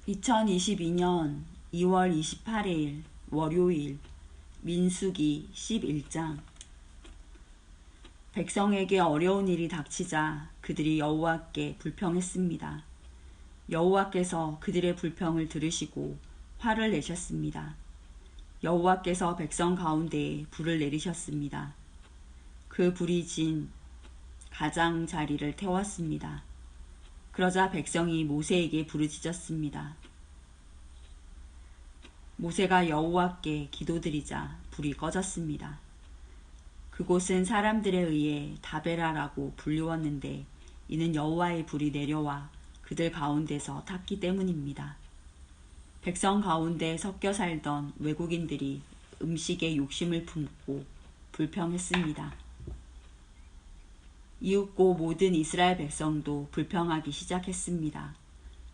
2022년 2월 28일 월요일 민수기 11장. 백성에게 어려운 일이 닥치자 그들이 여호와께 불평했습니다. 여호와께서 그들의 불평을 들으시고 화를 내셨습니다. 여호와께서 백성 가운데에 불을 내리셨습니다. 그 불이 진 가장자리를 태웠습니다. 그러자 백성이 모세에게 부르짖었습니다. 모세가 여호와께 기도드리자 불이 꺼졌습니다. 그곳은 사람들에 의해 다베라라고 불리웠는데 이는 여호와의 불이 내려와 그들 가운데서 탔기 때문입니다. 백성 가운데 섞여 살던 외국인들이 음식에 욕심을 품고 불평했습니다. 이웃고 모든 이스라엘 백성도 불평하기 시작했습니다.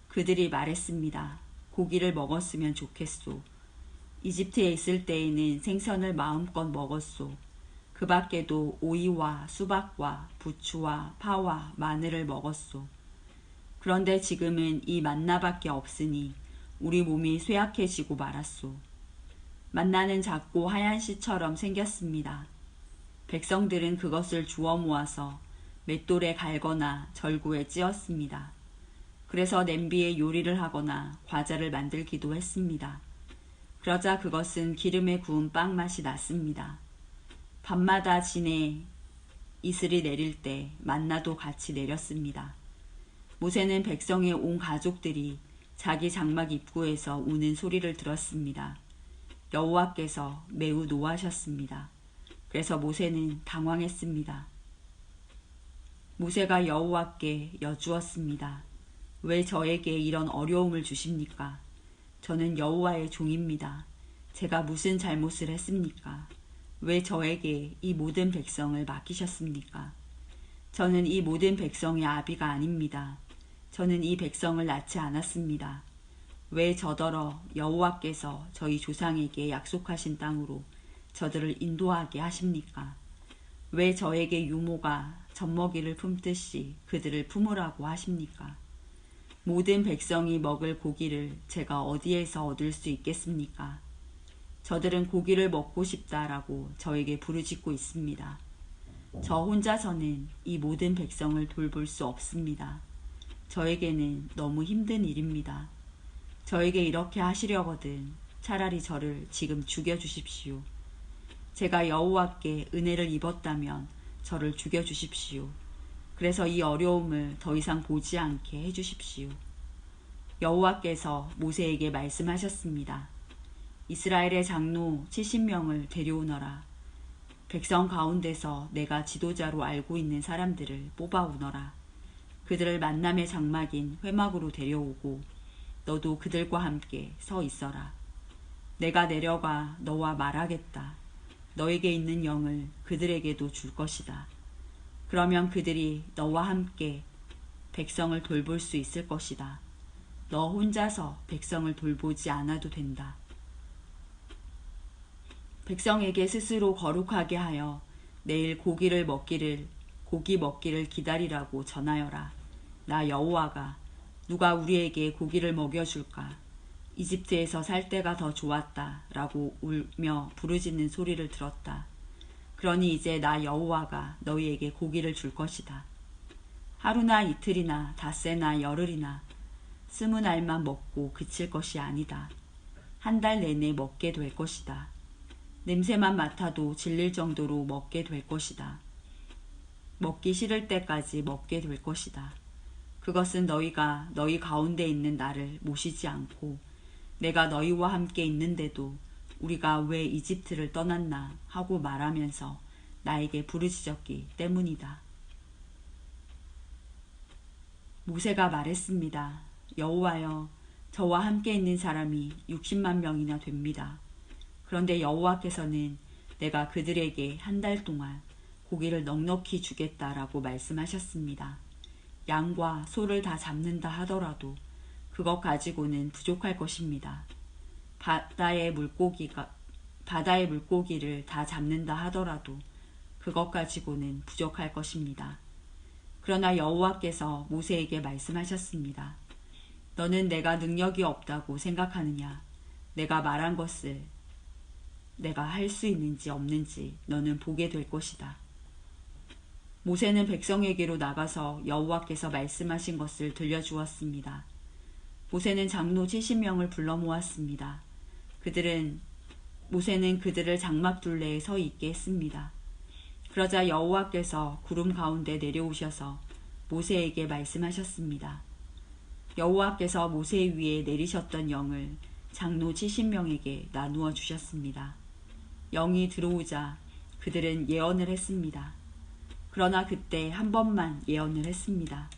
그들이 말했습니다. 고기를 먹었으면 좋겠소. 이집트에 있을 때에는 생선을 마음껏 먹었소. 그 밖에도 오이와 수박과 부추와 파와 마늘을 먹었소. 그런데 지금은 이 만나밖에 없으니 우리 몸이 쇠약해지고 말았소. 만나는 작고 하얀 씨처럼 생겼습니다. 백성들은 그것을 주워 모아서 맷돌에 갈거나 절구에 찧었습니다. 그래서 냄비에 요리를 하거나 과자를 만들기도 했습니다. 그러자 그것은 기름에 구운 빵 맛이 났습니다. 밤마다 진에 이슬이 내릴 때 만나도 같이 내렸습니다. 모세는 백성의 온 가족들이 자기 장막 입구에서 우는 소리를 들었습니다. 여호와께서 매우 노하셨습니다. 그래서 모세는 당황했습니다. 모세가 여호와께 여쭈었습니다. 왜 저에게 이런 어려움을 주십니까? 저는 여호와의 종입니다. 제가 무슨 잘못을 했습니까? 왜 저에게 이 모든 백성을 맡기셨습니까? 저는 이 모든 백성의 아비가 아닙니다. 저는 이 백성을 낳지 않았습니다. 왜 저더러 여호와께서 저희 조상에게 약속하신 땅으로 저들을 인도하게 하십니까? 왜 저에게 유모가 젖먹이를 품듯이 그들을 품으라고 하십니까? 모든 백성이 먹을 고기를 제가 어디에서 얻을 수 있겠습니까? 저들은 고기를 먹고 싶다라고 저에게 부르짖고 있습니다. 저 혼자서는 이 모든 백성을 돌볼 수 없습니다. 저에게는 너무 힘든 일입니다. 저에게 이렇게 하시려거든 차라리 저를 지금 죽여주십시오. 제가 여호와께 은혜를 입었다면 저를 죽여주십시오. 그래서 이 어려움을 더 이상 보지 않게 해주십시오. 여호와께서 모세에게 말씀하셨습니다. 이스라엘의 장로 70명을 데려오너라. 백성 가운데서 내가 지도자로 알고 있는 사람들을 뽑아오너라. 그들을 만남의 장막인 회막으로 데려오고 너도 그들과 함께 서 있어라. 내가 내려가 너와 말하겠다. 너에게 있는 영을 그들에게도 줄 것이다. 그러면 그들이 너와 함께 백성을 돌볼 수 있을 것이다. 너 혼자서 백성을 돌보지 않아도 된다. 백성에게 스스로 거룩하게 하여 내일 고기 먹기를 기다리라고 전하여라. 나 여호와가 누가 우리에게 고기를 먹여줄까? 이집트에서 살 때가 더 좋았다 라고 울며 부르짖는 소리를 들었다. 그러니 이제 나 여호와가 너희에게 고기를 줄 것이다. 하루나 이틀이나 닷새나 열흘이나 20알만 먹고 그칠 것이 아니다. 한 달 내내 먹게 될 것이다. 냄새만 맡아도 질릴 정도로 먹게 될 것이다. 먹기 싫을 때까지 먹게 될 것이다. 그것은 너희가 너희 가운데 있는 나를 모시지 않고 내가 너희와 함께 있는데도 우리가 왜 이집트를 떠났나 하고 말하면서 나에게 부르짖었기 때문이다. 모세가 말했습니다. 여호와여, 저와 함께 있는 사람이 60만 명이나 됩니다. 그런데 여호와께서는 내가 그들에게 한 달 동안 고기를 넉넉히 주겠다라고 말씀하셨습니다. 양과 소를 다 잡는다 하더라도 그것 가지고는 부족할 것입니다. 바다의 물고기를 다 잡는다 하더라도 그것 가지고는 부족할 것입니다. 그러나 여호와께서 모세에게 말씀하셨습니다. 너는 내가 능력이 없다고 생각하느냐? 내가 말한 것을 내가 할 수 있는지 없는지 너는 보게 될 것이다. 모세는 백성에게로 나가서 여호와께서 말씀하신 것을 들려주었습니다. 모세는 장로 70명을 불러 모았습니다. 모세는 그들을 장막 둘레에 서 있게 했습니다. 그러자 여호와께서 구름 가운데 내려오셔서 모세에게 말씀하셨습니다. 여호와께서 모세 위에 내리셨던 영을 장로 70명에게 나누어 주셨습니다. 영이 들어오자 그들은 예언을 했습니다. 그러나 그때 한 번만 예언을 했습니다.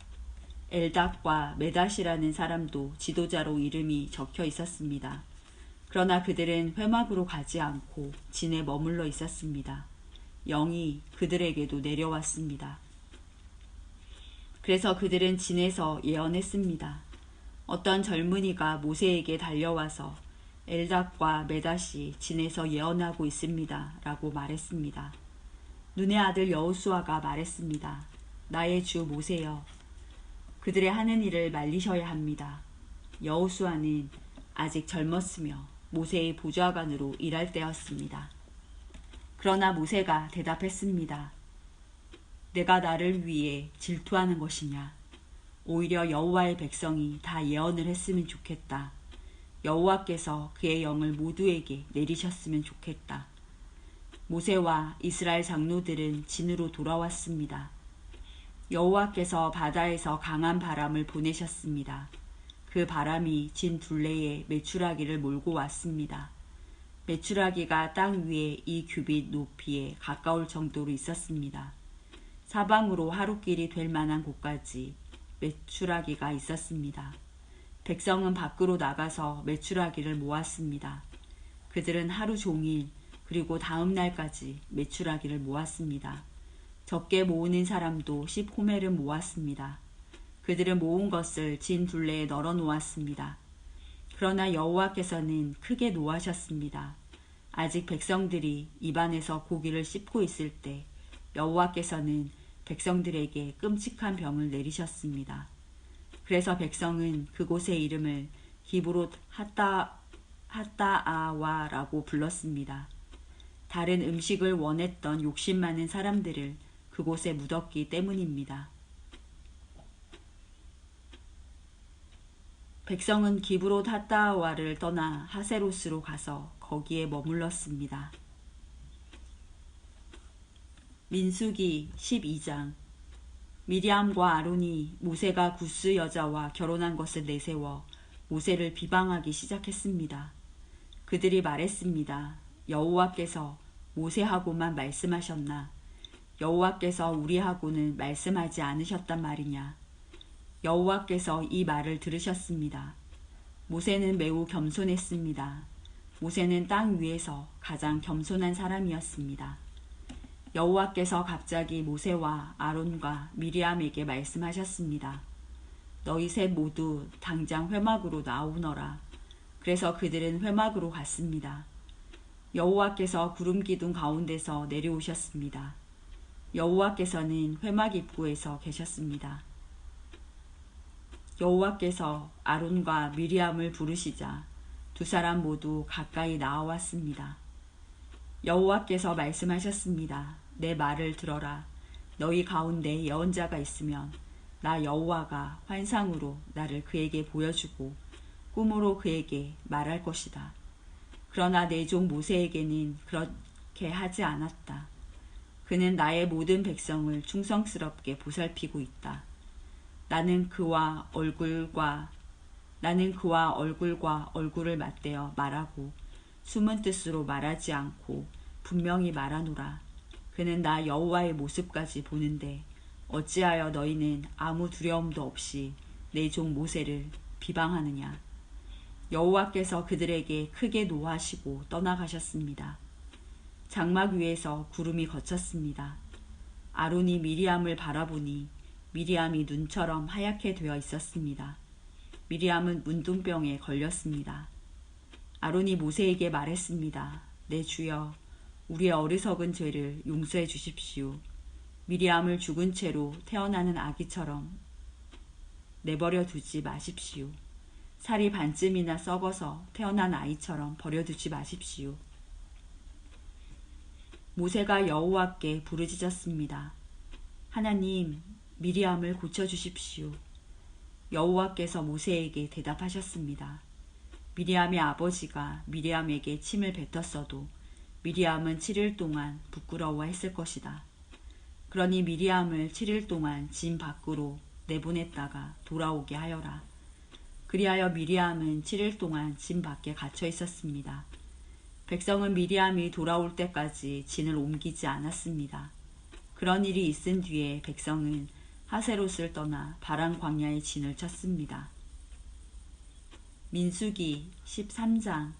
엘닷과 메닷이라는 사람도 지도자로 이름이 적혀 있었습니다. 그러나 그들은 회막으로 가지 않고 진에 머물러 있었습니다. 영이 그들에게도 내려왔습니다. 그래서 그들은 진에서 예언했습니다. 어떤 젊은이가 모세에게 달려와서 엘닷과 메닷이 진에서 예언하고 있습니다. 라고 말했습니다. 눈의 아들 여호수아가 말했습니다. 나의 주 모세여, 그들의 하는 일을 말리셔야 합니다. 여호수아는 아직 젊었으며 모세의 보좌관으로 일할 때였습니다. 그러나 모세가 대답했습니다. 내가 나를 위해 질투하는 것이냐? 오히려 여호와의 백성이 다 예언을 했으면 좋겠다. 여호와께서 그의 영을 모두에게 내리셨으면 좋겠다. 모세와 이스라엘 장로들은 진으로 돌아왔습니다. 여호와께서 바다에서 강한 바람을 보내셨습니다. 그 바람이 진 둘레에 메추라기를 몰고 왔습니다. 메추라기가 땅 위에 2규빗 높이에 가까울 정도로 있었습니다. 사방으로 하루길이 될 만한 곳까지 메추라기가 있었습니다. 백성은 밖으로 나가서 메추라기를 모았습니다. 그들은 하루 종일 그리고 다음 날까지 메추라기를 모았습니다. 적게 모으는 사람도 10호멜을 모았습니다. 그들은 모은 것을 진 둘레에 널어 놓았습니다. 그러나 여호와께서는 크게 노하셨습니다. 아직 백성들이 입안에서 고기를 씹고 있을 때 여호와께서는 백성들에게 끔찍한 병을 내리셨습니다. 그래서 백성은 그곳의 이름을 기브롯 핫다아와라고 불렀습니다. 다른 음식을 원했던 욕심 많은 사람들을 그곳에 묻었기 때문입니다. 백성은 기브롯 핫다아와를 떠나 하세롯으로 가서 거기에 머물렀습니다. 민수기 12장. 미리암과 아론이 모세가 구스 여자와 결혼한 것을 내세워 모세를 비방하기 시작했습니다. 그들이 말했습니다. 여호와께서 모세하고만 말씀하셨나? 여호와께서 우리하고는 말씀하지 않으셨단 말이냐? 여호와께서 이 말을 들으셨습니다. 모세는 매우 겸손했습니다. 모세는 땅 위에서 가장 겸손한 사람이었습니다. 여호와께서 갑자기 모세와 아론과 미리암에게 말씀하셨습니다. 너희 셋 모두 당장 회막으로 나오너라. 그래서 그들은 회막으로 갔습니다. 여호와께서 구름 기둥 가운데서 내려오셨습니다. 여호와께서는 회막 입구에서 계셨습니다. 여호와께서 아론과 미리암을 부르시자 두 사람 모두 가까이 나아왔습니다. 여호와께서 말씀하셨습니다. 내 말을 들어라. 너희 가운데 예언자가 있으면 나 여호와가 환상으로 나를 그에게 보여주고 꿈으로 그에게 말할 것이다. 그러나 내 종 모세에게는 그렇게 하지 않았다. 그는 나의 모든 백성을 충성스럽게 보살피고 있다. 나는 그와 얼굴과 얼굴을 맞대어 말하고 숨은 뜻으로 말하지 않고 분명히 말하노라. 그는 나 여호와의 모습까지 보는데 어찌하여 너희는 아무 두려움도 없이 내 종 모세를 비방하느냐. 여호와께서 그들에게 크게 노하시고 떠나가셨습니다. 장막 위에서 구름이 걷혔습니다. 아론이 미리암을 바라보니 미리암이 눈처럼 하얗게 되어 있었습니다. 미리암은 문둥병에 걸렸습니다. 아론이 모세에게 말했습니다. 내 주여, 우리의 어리석은 죄를 용서해 주십시오. 미리암을 죽은 채로 태어나는 아기처럼 내버려 두지 마십시오. 살이 반쯤이나 썩어서 태어난 아이처럼 버려두지 마십시오. 모세가 여호와께 부르짖었습니다. 하나님, 미리암을 고쳐주십시오. 여호와께서 모세에게 대답하셨습니다. 미리암의 아버지가 미리암에게 침을 뱉었어도 미리암은 7일 동안 부끄러워했을 것이다. 그러니 미리암을 7일 동안 진 밖으로 내보냈다가 돌아오게 하여라. 그리하여 미리암은 7일 동안 진 밖에 갇혀 있었습니다. 백성은 미리암이 돌아올 때까지 진을 옮기지 않았습니다. 그런 일이 있은 뒤에 백성은 하세롯을 떠나 바란 광야의 진을 쳤습니다. 민수기 13장.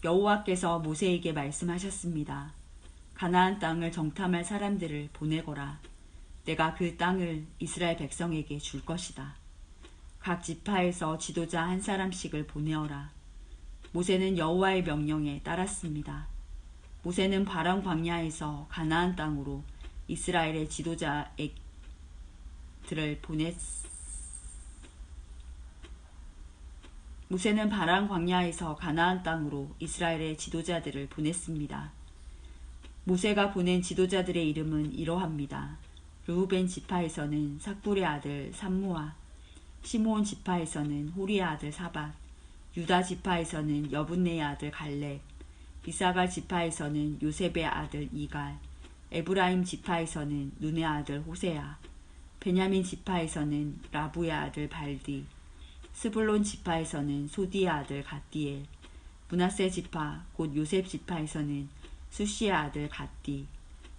여호와께서 모세에게 말씀하셨습니다. 가나안 땅을 정탐할 사람들을 보내거라. 내가 그 땅을 이스라엘 백성에게 줄 것이다. 각 지파에서 지도자 한 사람씩을 보내어라. 모세는 여호와의 명령에 따랐습니다. 모세는 바란 광야에서 가나안 땅으로 이스라엘의 지도자들을 모세는 바란 광야에서 가나안 땅으로 이스라엘의 지도자들을 보냈습니다. 모세가 보낸 지도자들의 이름은 이러합니다. 르우벤 지파에서는 삭불의 아들 삼무아, 시므온 지파에서는 호리의 아들 사밧, 유다 지파에서는 여분네의 아들 갈렙, 이사갈 지파에서는 요셉의 아들 이갈, 에브라임 지파에서는 눈의 아들 호세아, 베냐민 지파에서는 라부의 아들 발디, 스불론 지파에서는 소디의 아들 갓디엘, 므낫세 지파 곧 요셉 지파에서는 수시의 아들 갓디,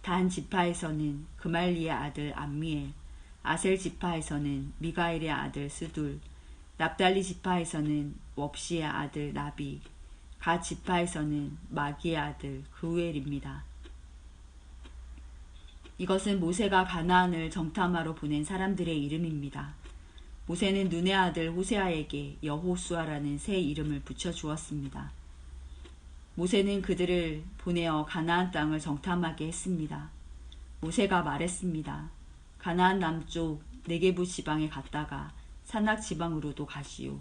단 지파에서는 그말리의 아들 암미엘, 아셀 지파에서는 미가엘의 아들 스둘, 납달리 지파에서는 웁시의 아들 나비, 갓 지파에서는 마기의 아들 그우엘입니다. 이것은 모세가 가나안을 정탐하러 보낸 사람들의 이름입니다. 모세는 눈의 아들 호세아에게 여호수아라는 새 이름을 붙여주었습니다. 모세는 그들을 보내어 가나안 땅을 정탐하게 했습니다. 모세가 말했습니다. 가나안 남쪽 네게부 지방에 갔다가 산악 지방으로도 가시오.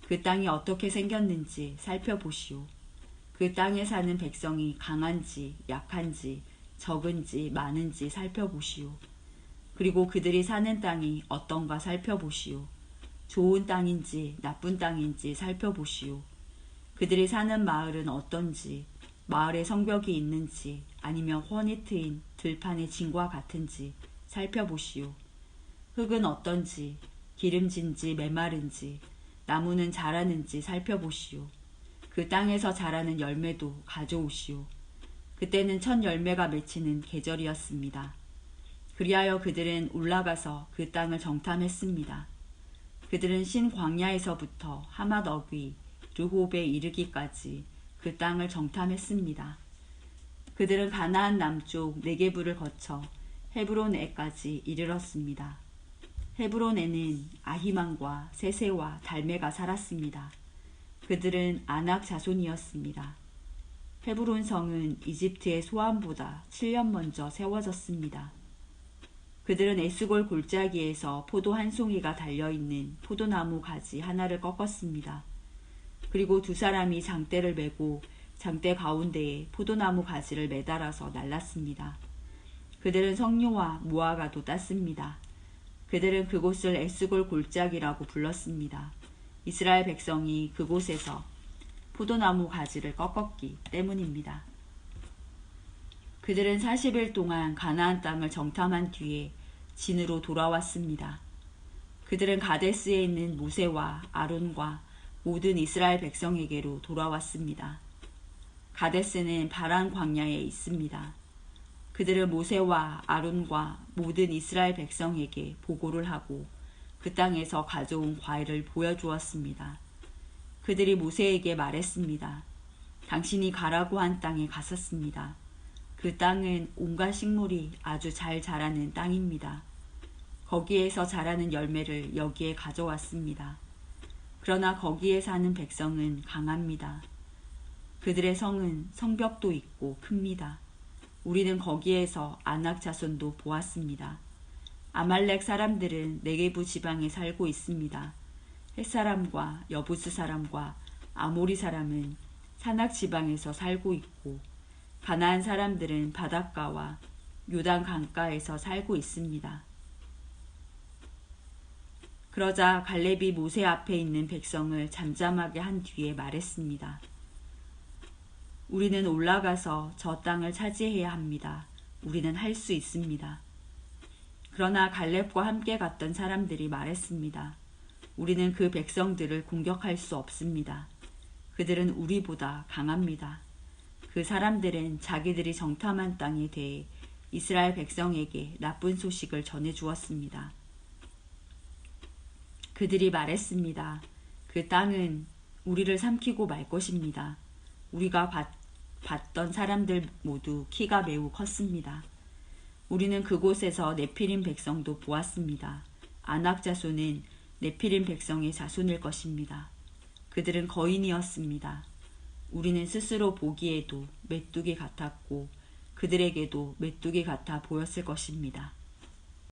그 땅이 어떻게 생겼는지 살펴보시오. 그 땅에 사는 백성이 강한지 약한지 적은지 많은지 살펴보시오. 그리고 그들이 사는 땅이 어떤가 살펴보시오. 좋은 땅인지 나쁜 땅인지 살펴보시오. 그들이 사는 마을은 어떤지, 마을에 성벽이 있는지 아니면 훤히 트인 들판의 진과 같은지 살펴보시오. 흙은 어떤지, 기름진지 메마른지, 나무는 자라는지 살펴보시오. 그 땅에서 자라는 열매도 가져오시오. 그때는 첫 열매가 맺히는 계절이었습니다. 그리하여 그들은 올라가서 그 땅을 정탐했습니다. 그들은 신광야에서부터 하맛 어귀 르홉에 이르기까지 그 땅을 정탐했습니다. 그들은 가나안 남쪽 네게부를 거쳐 헤브론에까지 이르렀습니다. 헤브론에는 아히만과 세세와 달메가 살았습니다. 그들은 아낙 자손이었습니다. 헤브론 성은 이집트의 소암보다 7년 먼저 세워졌습니다. 그들은 에스골 골짜기에서 포도 한 송이가 달려있는 포도나무 가지 하나를 꺾었습니다. 그리고 두 사람이 장대를 메고 장대 가운데에 포도나무 가지를 매달아서 날랐습니다. 그들은 석류와 무화과도 땄습니다. 그들은 그곳을 에스골 골짜기라고 불렀습니다. 이스라엘 백성이 그곳에서 포도나무 가지를 꺾었기 때문입니다. 그들은 40일 동안 가나안 땅을 정탐한 뒤에 진으로 돌아왔습니다. 그들은 가데스에 있는 모세와 아론과 모든 이스라엘 백성에게로 돌아왔습니다. 가데스는 바란 광야에 있습니다. 그들은 모세와 아론과 모든 이스라엘 백성에게 보고를 하고 그 땅에서 가져온 과일을 보여주었습니다. 그들이 모세에게 말했습니다. 당신이 가라고 한 땅에 갔었습니다. 그 땅은 온갖 식물이 아주 잘 자라는 땅입니다. 거기에서 자라는 열매를 여기에 가져왔습니다. 그러나 거기에 사는 백성은 강합니다. 그들의 성은 성벽도 있고 큽니다. 우리는 거기에서 아낙 자손도 보았습니다. 아말렉 사람들은 네게부 지방에 살고 있습니다. 햇사람과 여부스 사람과 아모리 사람은 산악 지방에서 살고 있고 가나안 사람들은 바닷가와 요단 강가에서 살고 있습니다. 그러자 갈렙이 모세 앞에 있는 백성을 잠잠하게 한 뒤에 말했습니다. 우리는 올라가서 저 땅을 차지해야 합니다. 우리는 할 수 있습니다. 그러나 갈렙과 함께 갔던 사람들이 말했습니다. 우리는 그 백성들을 공격할 수 없습니다. 그들은 우리보다 강합니다. 그 사람들은 자기들이 정탐한 땅에 대해 이스라엘 백성에게 나쁜 소식을 전해주었습니다. 그들이 말했습니다. 그 땅은 우리를 삼키고 말 것입니다. 우리가 봤던 사람들 모두 키가 매우 컸습니다. 우리는 그곳에서 네피림 백성도 보았습니다. 아낙 자손은 네피림 백성의 자손일 것입니다. 그들은 거인이었습니다. 우리는 스스로 보기에도 메뚜기 같았고 그들에게도 메뚜기 같아 보였을 것입니다.